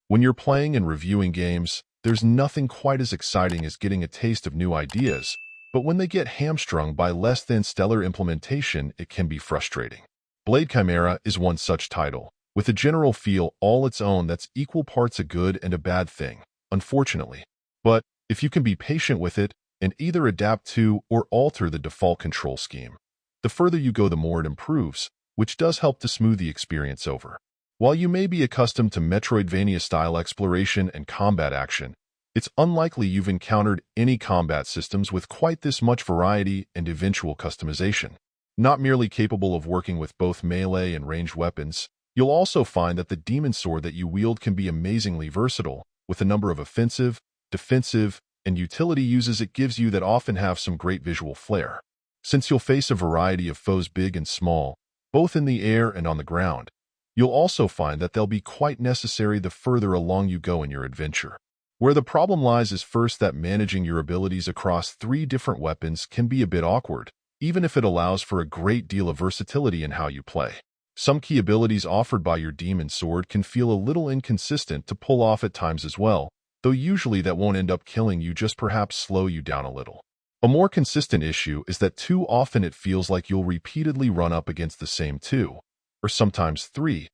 When you're playing and reviewing games, there's nothing quite as exciting as getting a taste of new ideas, but when they get hamstrung by less than stellar implementation, it can be frustrating. Blade Chimera is one such title, with a general feel all its own that's equal parts a good and a bad thing, unfortunately. But if you can be patient with it and either adapt to or alter the default control scheme, the further you go, the more it improves, which does help to smooth the experience over. While you may be accustomed to Metroidvania-style exploration and combat action, it's unlikely you've encountered any combat systems with quite this much variety and eventual customization. Not merely capable of working with both melee and ranged weapons, you'll also find that the demon sword that you wield can be amazingly versatile, with a number of offensive, defensive, and utility uses it gives you that often have some great visual flair. Since you'll face a variety of foes big and small, both in the air and on the ground, you'll also find that they'll be quite necessary the further along you go in your adventure. Where the problem lies is first that managing your abilities across 3 different weapons can be a bit awkward, even if it allows for a great deal of versatility in how you play. Some key abilities offered by your demon sword can feel a little inconsistent to pull off at times as well, though usually that won't end up killing you, just perhaps slow you down a little. A more consistent issue is that too often it feels like you'll repeatedly run up against the same 2, or sometimes 3,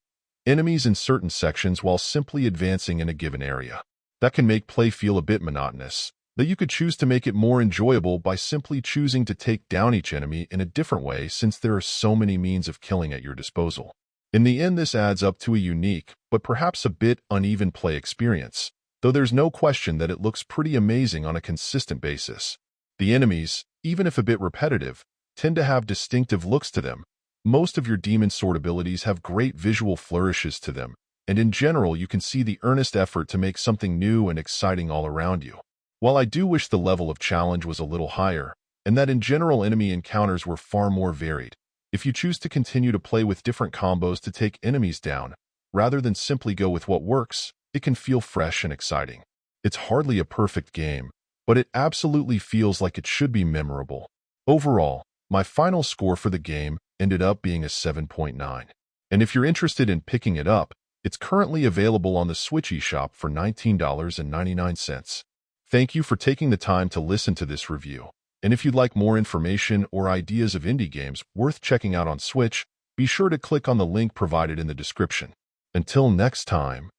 enemies in certain sections while simply advancing in a given area. That can make play feel a bit monotonous, though you could choose to make it more enjoyable by simply choosing to take down each enemy in a different way, since there are so many means of killing at your disposal. In the end, this adds up to a unique, but perhaps a bit uneven play experience, though there's no question that it looks pretty amazing on a consistent basis. The enemies, even if a bit repetitive, tend to have distinctive looks to them. Most of your demon sword abilities have great visual flourishes to them, and in general you can see the earnest effort to make something new and exciting all around you. While I do wish the level of challenge was a little higher, and that in general enemy encounters were far more varied, if you choose to continue to play with different combos to take enemies down, rather than simply go with what works, it can feel fresh and exciting. It's hardly a perfect game, but it absolutely feels like it should be memorable. Overall, my final score for the game ended up being a 7.9. And if you're interested in picking it up, it's currently available on the Switch eShop for $19.99. Thank you for taking the time to listen to this review. And if you'd like more information or ideas of indie games worth checking out on Switch, be sure to click on the link provided in the description. Until next time.